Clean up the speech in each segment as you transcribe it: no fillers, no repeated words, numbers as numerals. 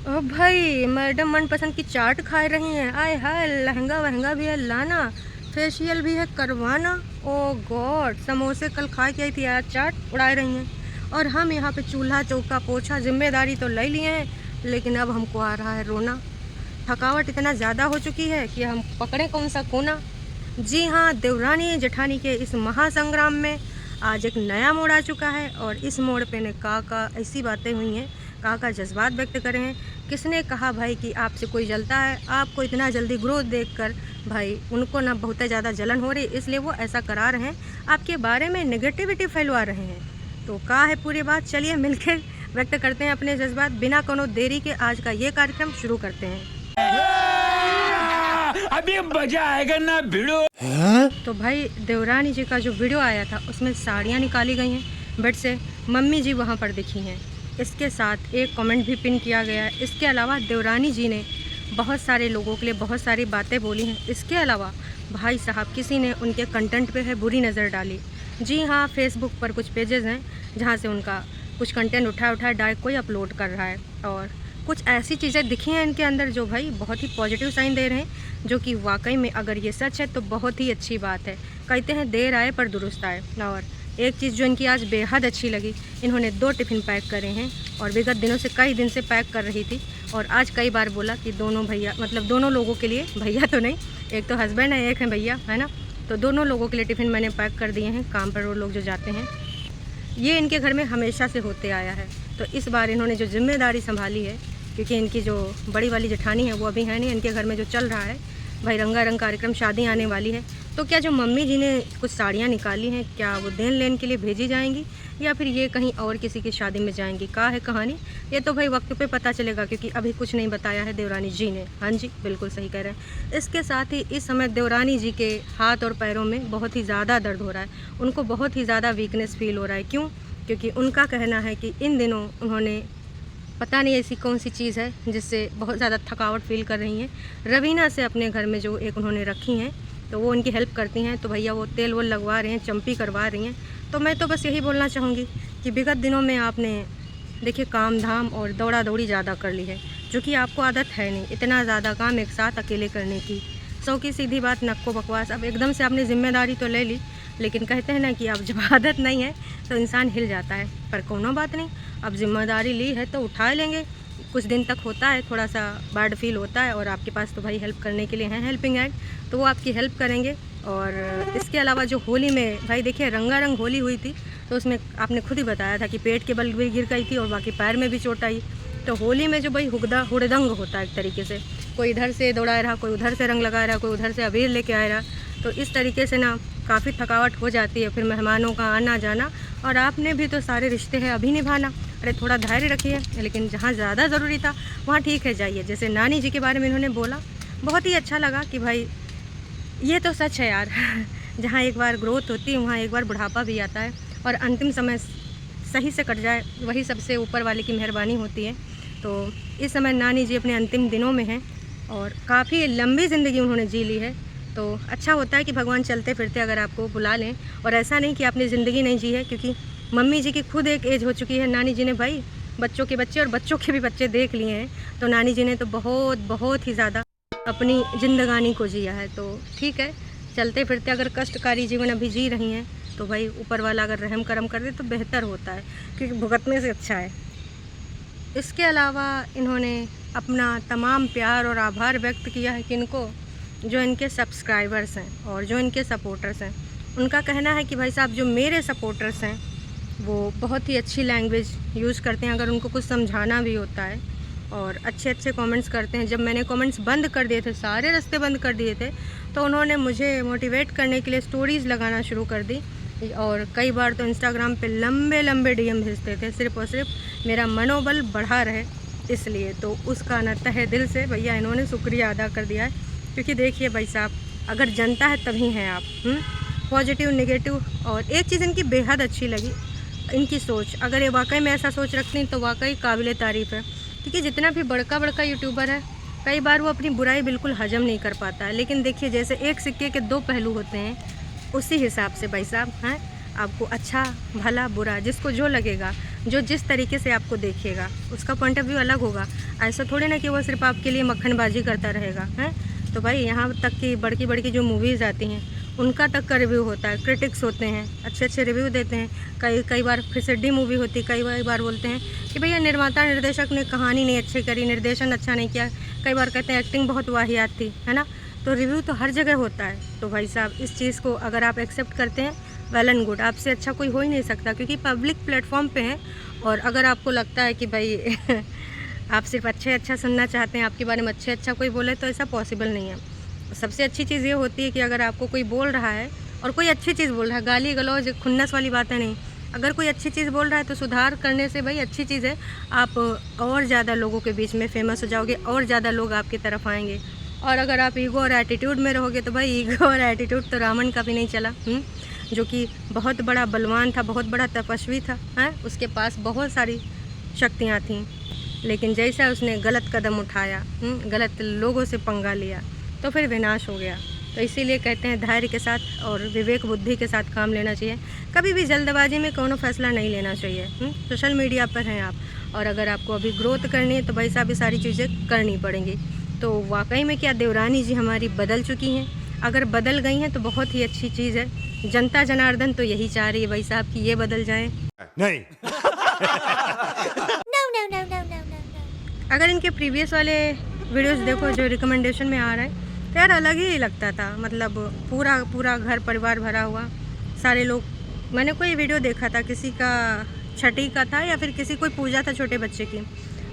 ओ भाई, मैडम मनपसंद की चाट खा रही हैं। आय हाय, लहंगा वहंगा भी है लाना, फेशियल भी है करवाना। ओ गॉड, समोसे कल खा के आई थी, आज चाट उड़ा रही हैं। और हम यहाँ पे चूल्हा चौका पोछा जिम्मेदारी तो ले लिए हैं, लेकिन अब हमको आ रहा है रोना। थकावट इतना ज़्यादा हो चुकी है कि हम पकड़े कौन सा कोना। जी हाँ, देवरानी जेठानी के इस महासंग्राम में आज एक नया मोड़ आ चुका है, और इस मोड़ पे ने का ऐसी बातें हुई हैं, का जज्बात व्यक्त करे हैं। किसने कहा भाई कि आपसे कोई जलता है? आपको इतना जल्दी ग्रोथ देखकर भाई उनको ना बहुत ज़्यादा जलन हो रही, इसलिए वो ऐसा करा रहे हैं, आपके बारे में नेगेटिविटी फैलवा रहे हैं। तो का है पूरी बात, चलिए मिलकर व्यक्त करते हैं अपने जज्बात। बिना कोनो देरी के आज का ये कार्यक्रम शुरू करते हैं। अभी मजा आएगा ना भिड़ो। तो भाई, देवरानी जी का जो वीडियो आया था उसमें साड़ियाँ निकाली गई हैं बेड से, मम्मी जी वहाँ पर दिखी हैं। इसके साथ एक कमेंट भी पिन किया गया है। इसके अलावा देवरानी जी ने बहुत सारे लोगों के लिए बहुत सारी बातें बोली हैं। इसके अलावा भाई साहब किसी ने उनके कंटेंट पे है बुरी नज़र डाली। जी हाँ, फेसबुक पर कुछ पेजेस हैं जहाँ से उनका कुछ कंटेंट उठा डायरेक्ट कोई अपलोड कर रहा है, और कुछ ऐसी चीज़ें दिखी हैं इनके अंदर जो भाई बहुत ही पॉजिटिव साइन दे रहे हैं, जो कि वाकई में अगर ये सच है तो बहुत ही अच्छी बात है। कहते हैं देर आए पर दुरुस्त आए। और एक चीज़ जो इनकी आज बेहद अच्छी लगी, इन्होंने 2 टिफ़िन पैक करे हैं, और विगत दिनों से कई दिन से पैक कर रही थी, और आज कई बार बोला कि दोनों भैया, मतलब दोनों लोगों के लिए, भैया तो नहीं, एक तो हस्बैंड है एक है भैया, है ना, तो दोनों लोगों के लिए टिफ़िन मैंने पैक कर दिए हैं। काम पर वो लोग जो जाते हैं, ये इनके घर में हमेशा से होते आया है। तो इस बार इन्होंने जो जिम्मेदारी संभाली है, क्योंकि इनकी जो बड़ी वाली जेठानी है वो अभी है नहीं, इनके घर में जो चल रहा है भाई रंगारंग कार्यक्रम, शादी आने वाली है, तो क्या जो मम्मी जी ने कुछ साड़ियाँ निकाली हैं, क्या वो देन लेन के लिए भेजी जाएंगी, या फिर ये कहीं और किसी की शादी में जाएंगी? क्या है कहानी, ये तो भाई वक्त पे पता चलेगा, क्योंकि अभी कुछ नहीं बताया है देवरानी जी ने। हाँ जी, बिल्कुल सही कह रहे हैं। इसके साथ ही इस समय देवरानी जी के हाथ और पैरों में बहुत ही ज़्यादा दर्द हो रहा है, उनको बहुत ही ज़्यादा वीकनेस फील हो रहा है। क्यों? क्योंकि उनका कहना है कि इन दिनों उन्होंने, पता नहीं ऐसी कौन सी चीज़ है जिससे बहुत ज़्यादा थकावट फील कर रही हैं। रवीना से अपने घर में जो एक उन्होंने रखी हैं, तो वो उनकी हेल्प करती हैं, तो भैया वो तेल वोल लगवा रहे हैं, चंपी करवा रही हैं। तो मैं तो बस यही बोलना चाहूँगी कि विगत दिनों में आपने देखिए काम धाम और दौड़ा दौड़ी ज़्यादा कर ली है, जो कि आपको आदत है नहीं इतना ज़्यादा काम एक साथ अकेले करने की। सौ की सीधी बात, नक्को बकवास। अब एकदम से आपने जिम्मेदारी तो ले ली, लेकिन कहते हैं ना कि अब जब आदत नहीं है तो इंसान हिल जाता है। पर कोनो बात नहीं, अब जिम्मेदारी ली है तो उठा लेंगे। कुछ दिन तक होता है, थोड़ा सा बैड फील होता है, और आपके पास तो भाई हेल्प करने के लिए हैं हेल्पिंग हैंड, तो वो आपकी हेल्प करेंगे। और इसके अलावा जो होली में भाई देखिए रंगारंग होली हुई थी, तो उसमें आपने खुद ही बताया था कि पेट के बल भी गिर गई थी और बाकी पैर में भी चोट आई। तो होली में जो भाई हुड़दंग होता है एक तरीके से, कोई इधर से दौड़ा रहा, कोई उधर से रंग लगा रहा, कोई उधर से अबीर लेके आया रहा, तो इस तरीके से ना काफ़ी थकावट हो जाती है। फिर मेहमानों का आना जाना, और आपने भी तो सारे रिश्ते हैं अभी निभाना। अरे थोड़ा धैर्य रखिए, लेकिन जहाँ ज़्यादा ज़रूरी था वहाँ ठीक है जाइए। जैसे नानी जी के बारे में इन्होंने बोला, बहुत ही अच्छा लगा कि भाई ये तो सच है यार जहाँ एक बार ग्रोथ होती है वहाँ एक बार बुढ़ापा भी आता है, और अंतिम समय सही से कट जाए वही सबसे ऊपर वाले की मेहरबानी होती है। तो इस समय नानी जी अपने अंतिम दिनों में हैं, और काफ़ी लंबी ज़िंदगी उन्होंने जी ली है। तो अच्छा होता है कि भगवान चलते फिरते अगर आपको बुला लें, और ऐसा नहीं कि आपने ज़िंदगी नहीं जी है, क्योंकि मम्मी जी की खुद एक एज हो चुकी है। नानी जी ने भाई बच्चों के बच्चे और बच्चों के भी बच्चे देख लिए हैं, तो नानी जी ने तो बहुत ही ज़्यादा अपनी ज़िंदगानी को जिया है। तो ठीक है, चलते फिरते अगर कष्टकारी जीवन अभी जी रही हैं, तो भाई ऊपर वाला अगर रहम करम कर दे तो बेहतर होता है, क्योंकि भुगतने से अच्छा है। इसके अलावा इन्होंने अपना तमाम प्यार और आभार व्यक्त किया है किनको, जो इनके सब्सक्राइबर्स हैं और जो इनके सपोर्टर्स हैं। उनका कहना है कि भाई साहब जो मेरे सपोर्टर्स हैं वो बहुत ही अच्छी लैंग्वेज यूज़ करते हैं अगर उनको कुछ समझाना भी होता है, और अच्छे अच्छे कमेंट्स करते हैं। जब मैंने कमेंट्स बंद कर दिए थे, सारे रास्ते बंद कर दिए थे, तो उन्होंने मुझे मोटिवेट करने के लिए स्टोरीज़ लगाना शुरू कर दी, और कई बार तो इंस्टाग्राम पे लंबे लंबे डीएम भेजते थे, सिर्फ़ और सिर्फ मेरा मनोबल बढ़ा रहे इसलिए। तो उसका ना तहे दिल से भैया इन्होंने शुक्रिया अदा कर दिया है, क्योंकि देखिए भाई साहब अगर जनता है तभी हैं आप, पॉजिटिव नेगेटिव। और एक चीज़ इनकी बेहद अच्छी लगी, इनकी सोच, अगर ये वाकई में ऐसा सोच रखती हैं तो वाकई काबिल तारीफ़ है। क्योंकि जितना भी बड़का यूट्यूबर है, कई बार वो अपनी बुराई बिल्कुल हजम नहीं कर पाता है, लेकिन देखिए जैसे एक सिक्के के 2 पहलू होते हैं, उसी हिसाब से भाई साहब हैं, आपको अच्छा भला बुरा जिसको जो लगेगा, जो जिस तरीके से आपको देखेगा उसका पॉइंट ऑफ व्यू अलग होगा। ऐसा थोड़ी ना कि वो सिर्फ आपके लिए मक्खनबाजी करता रहेगा, हैं। तो भाई यहाँ तक कि बड़ी बड़ी जो मूवीज़ आती हैं उनका तक का रिव्यू होता है, क्रिटिक्स होते हैं, अच्छे रिव्यू देते हैं। कई बार फिर से डी मूवी होती है, कई बार बोलते हैं कि भैया निर्माता निर्देशक ने कहानी नहीं अच्छी करी, निर्देशन अच्छा नहीं किया, कई बार कहते हैं एक्टिंग बहुत वाहियात थी, है ना। तो रिव्यू तो हर जगह होता है। तो भाई साहब इस चीज़ को अगर आप एक्सेप्ट करते हैं, वेल एंड गुड, आपसे अच्छा कोई हो ही नहीं सकता, क्योंकि पब्लिक प्लेटफॉर्म पे हैं। और अगर आपको लगता है कि भाई आप सिर्फ अच्छा सुनना चाहते हैं, आपके बारे में अच्छा कोई बोले, तो ऐसा पॉसिबल नहीं है। सबसे अच्छी चीज़ ये होती है कि अगर आपको कोई बोल रहा है और कोई अच्छी चीज़ बोल रहा है, गाली गलौज खुन्नस वाली बातें नहीं, अगर कोई अच्छी चीज़ बोल रहा है तो सुधार करने से भाई अच्छी चीज़ है, आप और ज़्यादा लोगों के बीच में फेमस हो जाओगे और ज़्यादा लोग आपकी तरफ आएंगे। और अगर आप ईगो और एटीट्यूड में रहोगे तो भाई ईगो और एटीट्यूड तो रावण का भी नहीं चला, जो कि बहुत बड़ा बलवान था, बहुत बड़ा तपस्वी था, हैं। उसके पास बहुत सारी शक्तियाँ थीं, लेकिन जैसा उसने गलत कदम उठाया, गलत लोगों से पंगा लिया, तो फिर विनाश हो गया। तो इसीलिए कहते हैं धैर्य के साथ और विवेक बुद्धि के साथ काम लेना चाहिए। कभी भी जल्दबाजी में कोनो फैसला नहीं लेना चाहिए। सोशल मीडिया पर हैं आप, और अगर आपको अभी ग्रोथ करनी है तो भाई साहब ये सारी चीज़ें करनी पड़ेंगी। तो वाकई में क्या देवरानी जी हमारी बदल चुकी हैं? अगर बदल गई हैं तो बहुत ही अच्छी चीज़ है। जनता जनार्दन तो यही चाह रही है भाई साहब कि ये बदल जाए। नहीं। अगर इनके प्रीवियस वाले वीडियोस देखो जो रिकमेंडेशन में आ रहा है, तो यार अलग ही लगता था। मतलब पूरा घर परिवार भरा हुआ, सारे लोग। मैंने कोई वीडियो देखा था, किसी का छठी का था या फिर किसी कोई पूजा था छोटे बच्चे की,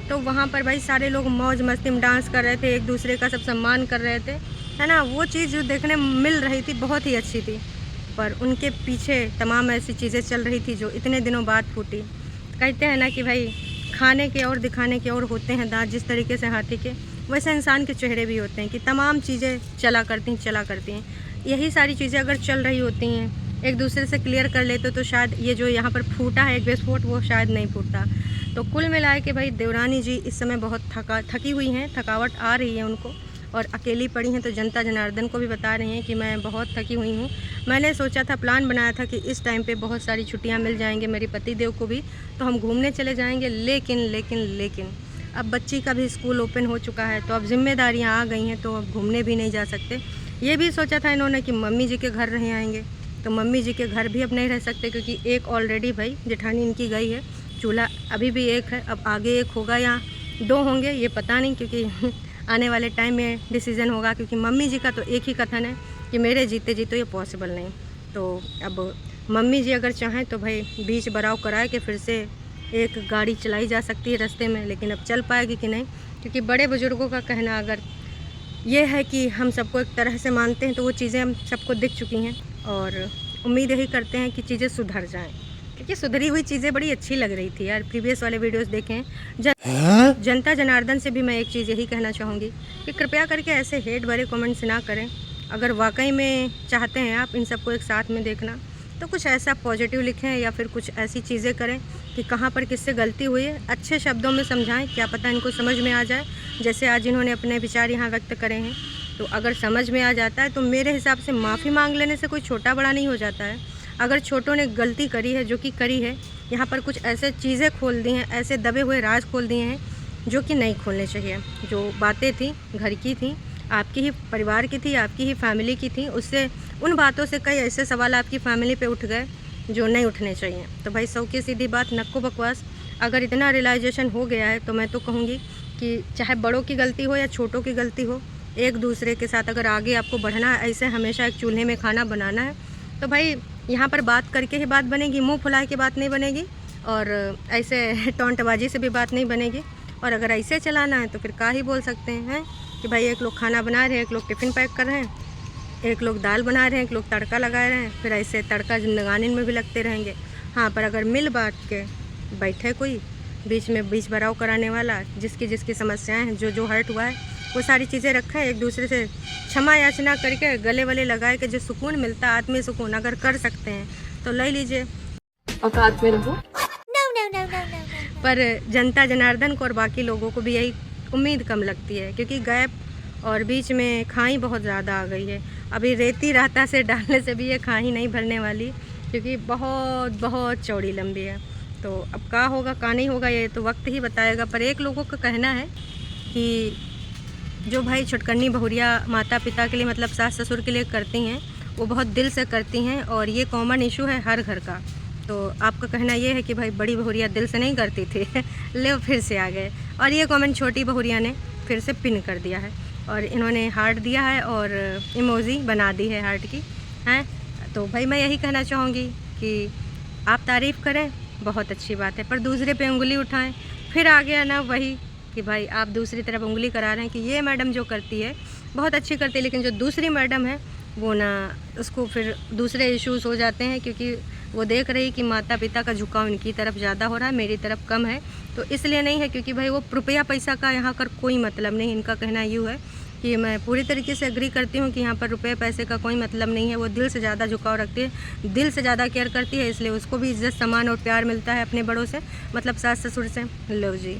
तो वहाँ पर भाई सारे लोग मौज मस्ती में डांस कर रहे थे, एक दूसरे का सब सम्मान कर रहे थे, है ना। वो चीज़ जो देखने मिल रही थी बहुत ही अच्छी थी, पर उनके पीछे तमाम ऐसी चीज़ें चल रही थी जो इतने दिनों बाद फूटी। कहते हैं ना कि भाई खाने के और दिखाने के और होते हैं दांत, जिस तरीके से हाथी के, वैसे इंसान के चेहरे भी होते हैं कि तमाम चीज़ें चला करती हैं। यही सारी चीज़ें अगर चल रही होती हैं, एक दूसरे से क्लियर कर लेते तो शायद ये जो यहाँ पर फूटा है एक विस्फोट, वो शायद नहीं फूटता। तो कुल मिलाए कि भाई देवरानी जी इस समय बहुत थकी हुई हैं, थकावट आ रही है उनको, और अकेली पड़ी हैं। तो जनता जनार्दन को भी बता रही हैं कि मैं बहुत थकी हुई हूँ। मैंने सोचा था, प्लान बनाया था कि इस टाइम पे बहुत सारी छुट्टियाँ मिल जाएंगे मेरे पति देव को भी, तो हम घूमने चले जाएंगे। लेकिन अब बच्ची का भी स्कूल ओपन हो चुका है, तो अब जिम्मेदारियाँ आ गई हैं, तो अब घूमने भी नहीं जा सकते। ये भी सोचा था इन्होंने कि मम्मी जी के घर रह आएंगे, तो मम्मी जी के घर भी अब नहीं रह सकते, क्योंकि एक ऑलरेडी भाई जेठानी इनकी गई है, चूल्हा अभी भी एक है, अब आगे एक होगा या 2 होंगे ये पता नहीं, क्योंकि आने वाले टाइम में डिसीज़न होगा। क्योंकि मम्मी जी का तो एक ही कथन है कि मेरे जीते जी तो ये पॉसिबल नहीं। तो अब मम्मी जी अगर चाहें तो भाई बीच बराव कराए के फिर से एक गाड़ी चलाई जा सकती है रास्ते में, लेकिन अब चल पाएगी कि नहीं, क्योंकि बड़े बुजुर्गों का कहना अगर ये है कि हम सबको एक तरह से मानते हैं, तो वो चीज़ें हम सबको दिख चुकी हैं, और उम्मीद यही करते हैं कि चीज़ें सुधर जाएं। क्योंकि सुधरी हुई चीज़ें बड़ी अच्छी लग रही थी यार, प्रीवियस वाले वीडियोस देखें। जनता जनार्दन से भी मैं एक चीज़ यही कहना चाहूँगी कि कृपया करके ऐसे हेट भरे कमेंट्स ना करें। अगर वाकई में चाहते हैं आप इन सबको एक साथ में देखना, तो कुछ ऐसा पॉजिटिव लिखें या फिर कुछ ऐसी चीज़ें करें कि कहाँ पर किससे गलती हुई है, अच्छे शब्दों में समझाएं, क्या पता इनको समझ में आ जाए। जैसे आज इन्होंने अपने विचार यहाँ व्यक्त करे हैं, तो अगर समझ में आ जाता है तो मेरे हिसाब से माफ़ी मांग लेने से कोई छोटा बड़ा नहीं हो जाता है। अगर छोटों ने गलती करी है, जो कि करी है, यहाँ पर कुछ ऐसे चीज़ें खोल दी हैं, ऐसे दबे हुए राज खोल दिए हैं जो कि नहीं खोलने चाहिए। जो बातें थी घर की थी, आपकी ही परिवार की थी, आपकी ही फैमिली की थी, उससे उन बातों से कई ऐसे सवाल आपकी फैमिली पे उठ गए जो नहीं उठने चाहिए। तो भाई सौ की सीधी बात, नक्को बकवास। अगर इतना रियलाइजेशन हो गया है तो मैं तो कहूँगी कि चाहे बड़ों की गलती हो या छोटों की गलती हो, एक दूसरे के साथ अगर आगे आपको बढ़ना है, ऐसे हमेशा एक चूल्हे में खाना बनाना है, तो भाई यहाँ पर बात करके ही बात बनेगी, मुंह फुलाए के बात नहीं बनेगी, और ऐसे टोंटबाजी से भी बात नहीं बनेगी। और अगर ऐसे चलाना है तो फिर क्या ही बोल सकते हैं कि भाई एक लोग खाना बना रहे हैं, एक लोग टिफ़िन पैक कर रहे हैं, एक लोग दाल बना रहे हैं, एक लोग तड़का लगा रहे हैं, फिर ऐसे तड़का जिंदगानी में भी लगते रहेंगे। हाँ, पर अगर मिल बांट के बैठे कोई बीच में बीच भराव कराने वाला, जिसकी समस्याएं हैं, जो हर्ट हुआ है, वो सारी चीज़ें रखें, एक दूसरे से क्षमा याचना करके गले वले लगाए के जो सुकून मिलता है, आत्मीय सुकून, अगर कर सकते हैं तो ले लीजिए, औकात में रहो। पर जनता जनार्दन को और बाकी लोगों को भी यही उम्मीद कम लगती है, क्योंकि गैप और बीच में खाई बहुत ज़्यादा आ गई है। अभी रेती राता से डालने से भी ये खाई नहीं भरने वाली, क्योंकि बहुत चौड़ी लंबी है। तो अब क्या होगा क्या नहीं होगा ये तो वक्त ही बताएगा। पर एक लोगों का कहना है कि जो भाई छुटकन्नी बहुरिया माता पिता के लिए मतलब सास ससुर के लिए करती हैं वो बहुत दिल से करती हैं और ये कॉमन इशू है हर घर का। तो आपका कहना ये है कि भाई बड़ी बहुरिया दिल से नहीं करती थी ले फिर से आ गए और ये कमेंट छोटी बहुरिया ने फिर से पिन कर दिया है और इन्होंने हार्ट दिया है और इमोजी बना दी है हार्ट की हैं। तो भाई मैं यही कहना चाहूँगी कि आप तारीफ़ करें बहुत अच्छी बात है पर दूसरे पे उंगली उठाएं फिर आ गया ना वही कि भाई आप दूसरी तरफ उंगली करा रहे हैं कि ये मैडम जो करती है बहुत अच्छी करती है, लेकिन जो दूसरी मैडम है वो ना उसको फिर दूसरे इश्यूज़ हो जाते हैं क्योंकि वो देख रही कि माता पिता का झुकाव इनकी तरफ ज़्यादा हो रहा है मेरी तरफ कम है। तो इसलिए नहीं है क्योंकि भाई वो रुपया पैसा का यहाँ कर कोई मतलब नहीं। इनका कहना यूँ है कि मैं पूरी तरीके से एग्री करती हूँ कि यहाँ पर रुपये पैसे का कोई मतलब नहीं है। वो दिल से ज़्यादा झुकाव रखती है, दिल से ज़्यादा केयर करती है, इसलिए उसको भी इज़्ज़त सम्मान और प्यार मिलता है अपने बड़ों से मतलब सास ससुर से। लो जी,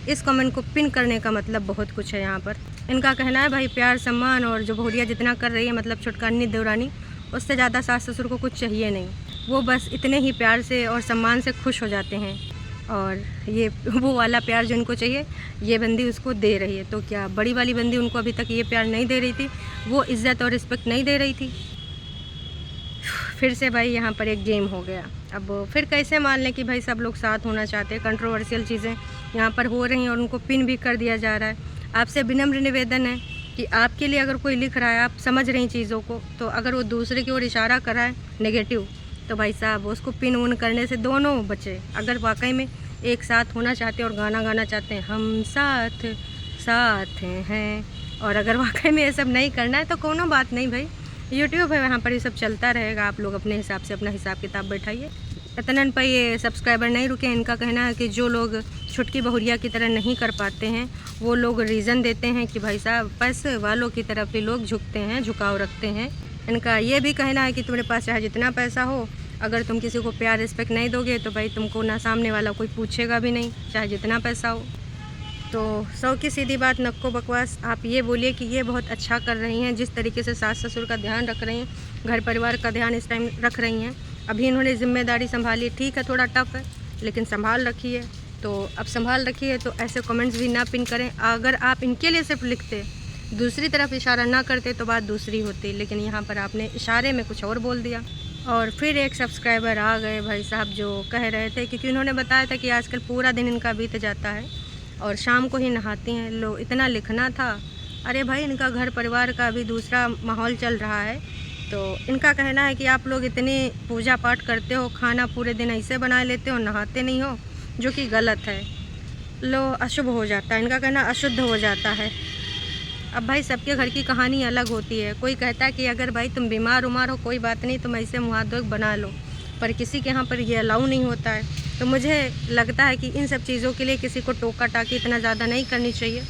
इस कमेंट को पिन करने का मतलब बहुत कुछ है यहाँ पर। इनका कहना है भाई प्यार सम्मान और जो बहुरिया जितना कर रही है मतलब छुटकानी देवरानी उससे ज़्यादा सास ससुर को कुछ चाहिए नहीं। वो बस इतने ही प्यार से और सम्मान से खुश हो जाते हैं और ये वो वाला प्यार जो इनको चाहिए ये बंदी उसको दे रही है। तो क्या बड़ी वाली बंदी उनको अभी तक ये प्यार नहीं दे रही थी, वो इज़्ज़त और रिस्पेक्ट नहीं दे रही थी? फिर से भाई यहाँ पर एक गेम हो गया। अब फिर कैसे मान लें कि भाई सब लोग साथ होना चाहते हैं। कंट्रोवर्शियल चीज़ें यहाँ पर हो रही हैं और उनको पिन भी कर दिया जा रहा है। आपसे विनम्र निवेदन है कि आपके लिए अगर कोई लिख रहा है, आप समझ रही चीज़ों को, तो अगर वो दूसरे की ओर इशारा कर रहा है नेगेटिव तो भाई साहब उसको पिन उन करने से दोनों बचे। अगर वाकई में एक साथ होना चाहते हैं और गाना गाना चाहते हैं हम साथ साथ हैं, और अगर वाकई में ये सब नहीं करना है तो कोनो बात नहीं भाई, यूट्यूब है वहाँ पर ये सब चलता रहेगा। आप लोग अपने हिसाब से अपना हिसाब किताब बैठाइए। इतने पर ये सब्सक्राइबर नहीं रुके। इनका कहना है कि जो लोग छुटकी बहुरिया की तरह नहीं कर पाते हैं वो लोग रीज़न देते हैं कि भाई साहब पैसे वालों की तरफ ही लोग झुकते हैं, झुकाव रखते हैं। इनका ये भी कहना है कि तुम्हारे पास चाहे जितना पैसा हो, अगर तुम किसी को प्यार रिस्पेक्ट नहीं दोगे तो भाई तुमको ना सामने वाला कोई पूछेगा भी नहीं, चाहे जितना पैसा हो। तो 100 की सीधी बात नक्को बकवास। आप ये बोलिए कि ये बहुत अच्छा कर रही हैं, जिस तरीके से सास ससुर का ध्यान रख रही हैं, घर परिवार का ध्यान इस टाइम रख रही हैं। अभी इन्होंने जिम्मेदारी संभाली, ठीक है थोड़ा टफ है लेकिन संभाल रखी है। तो अब संभाल रखी है तो ऐसे कमेंट्स भी ना पिन करें। अगर आप इनके लिए सिर्फ लिखते, दूसरी तरफ इशारा ना करते तो बात दूसरी होती, लेकिन यहाँ पर आपने इशारे में कुछ और बोल दिया। और फिर एक सब्सक्राइबर आ गए भाई साहब जो कह रहे थे, क्योंकि उन्होंने बताया था कि आजकल पूरा दिन इनका बीत जाता है और शाम को ही नहाती हैं। लो इतना लिखना था। अरे भाई इनका घर परिवार का अभी दूसरा माहौल चल रहा है। तो इनका कहना है कि आप लोग इतनी पूजा पाठ करते हो, खाना पूरे दिन ऐसे बना लेते हो, नहाते नहीं हो, जो कि गलत है। लो अशुभ हो जाता है, इनका कहना अशुद्ध हो जाता है। अब भाई सबके घर की कहानी अलग होती है। कोई कहता है कि अगर भाई तुम बीमार उमार हो कोई बात नहीं, तुम ऐसे मुँह हाथ धो बना लो, पर किसी के यहाँ पर ये अलाउ नहीं होता है। तो मुझे लगता है कि इन सब चीज़ों के लिए किसी को टोका टाकी इतना ज़्यादा नहीं करनी चाहिए।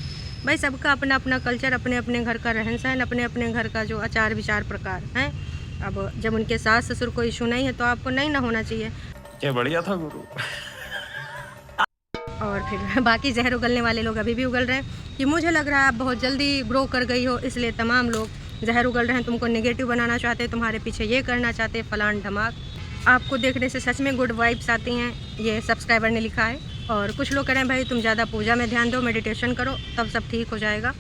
भाई सबका अपना अपना कल्चर, अपने अपने घर का रहन सहन, अपने अपने घर का जो आचार विचार प्रकार हैं। अब जब उनके सास ससुर को इशू नहीं है तो आपको नहीं ना होना चाहिए। क्या बढ़िया था गुरु। और फिर बाकी जहर उगलने वाले लोग अभी भी उगल रहे हैं कि मुझे लग रहा है आप बहुत जल्दी ग्रो कर गई हो, इसलिए तमाम लोग जहर उगल रहे हैं, तुमको नेगेटिव बनाना चाहते हैं, तुम्हारे पीछे ये करना चाहते हैं, फलान धमाक। आपको देखने से सच में गुड वाइब्स आती हैं, ये सब्सक्राइबर ने लिखा है। और कुछ लोग कह रहे हैं भाई तुम ज़्यादा पूजा में ध्यान दो, मेडिटेशन करो, तब सब ठीक हो जाएगा।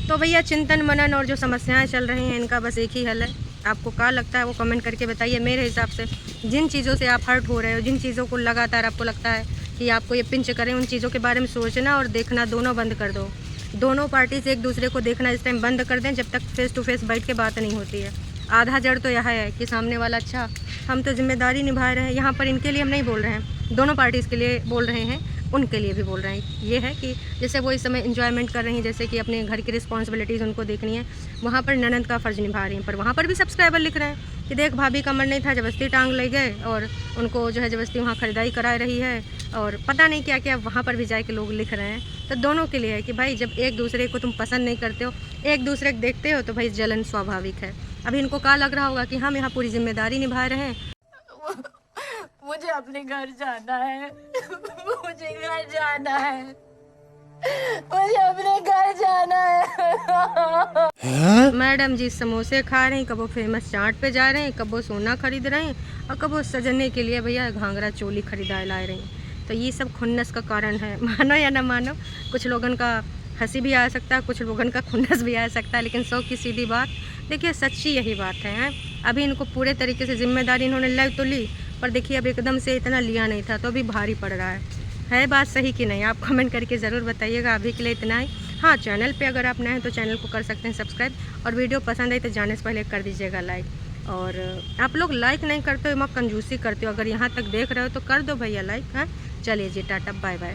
तो भैया चिंतन मनन और जो समस्याएं चल रही हैं इनका बस एक ही हल है। आपको क्या लगता है वो कमेंट करके बताइए। मेरे हिसाब से जिन चीज़ों से आप हर्ट हो रहे हो, जिन चीज़ों को लगातार आपको लगता है कि आपको ये पिंच करें, उन चीज़ों के बारे में सोचना और देखना दोनों बंद कर दो। दोनों पार्टीज एक दूसरे को देखना इस टाइम बंद कर दें, जब तक फेस टू फेस बैठ के बात नहीं होती है। आधा जड़ तो यह है कि सामने वाला अच्छा हम तो जिम्मेदारी निभा रहे हैं, यहाँ पर इनके लिए हम नहीं बोल रहे हैं, दोनों पार्टीज़ के लिए बोल रहे हैं, उनके लिए भी बोल रहे हैं। ये है कि जैसे वो इस समय एंजॉयमेंट कर रही हैं, जैसे कि अपने घर की रिस्पॉन्सिबिलिटीज़ उनको देखनी है, वहाँ पर ननद का फ़र्ज़ निभा रही हैं। पर वहाँ पर भी सब्सक्राइबर लिख रहे हैं कि देख भाभी का मन नहीं था, ज़बरदस्ती टांग ले गए और उनको जो है ज़बरदस्ती वहाँ खरीदारी करा रही है, और पता नहीं क्या क्या वहाँ पर भी जाके लोग लिख रहे हैं। तो दोनों के लिए है कि भाई जब एक दूसरे को तुम पसंद नहीं करते हो, एक दूसरे को देखते हो, तो भाई जलन स्वाभाविक है। अभी इनको क्या लग रहा होगा कि हम यहाँ पूरी जिम्मेदारी निभा रहे हैं। मुझे अपने घर जाना है। मुझे घर जाना है। मुझे अपने घर जाना है। मैडम जी समोसे खा रही, कब वो फेमस चाट पे जा रहे हैं, कब वो सोना खरीद रहे हैं, और कब वो सजने के लिए भैया घाघरा चोली खरीदा ला रही हैं। तो ये सब खुन्नस का कारण है, मानो या ना मानो। कुछ लोगों का हंसी भी आ सकता है, कुछ लोगों का खुन्नस भी आ सकता है, लेकिन 100 की सीधी बात देखिए, सच्ची यही बात है। अभी इनको पूरे तरीके से जिम्मेदारी इन्होंने ले तो ली, पर देखिए अब एकदम से इतना लिया नहीं था, तो अभी भारी पड़ रहा है बात सही कि नहीं? आप कमेंट करके ज़रूर बताइएगा। अभी के लिए इतना ही। हाँ, चैनल पे अगर आप नए हैं तो चैनल को कर सकते हैं सब्सक्राइब, और वीडियो पसंद आई तो जाने से पहले कर दीजिएगा लाइक। और आप लोग लाइक नहीं करते हो, मैं कंजूसी करती हूँ। अगर यहाँ तक देख रहे हो तो कर दो भैया लाइक। हाँ, चलिए जी, टाटा बाय बाय।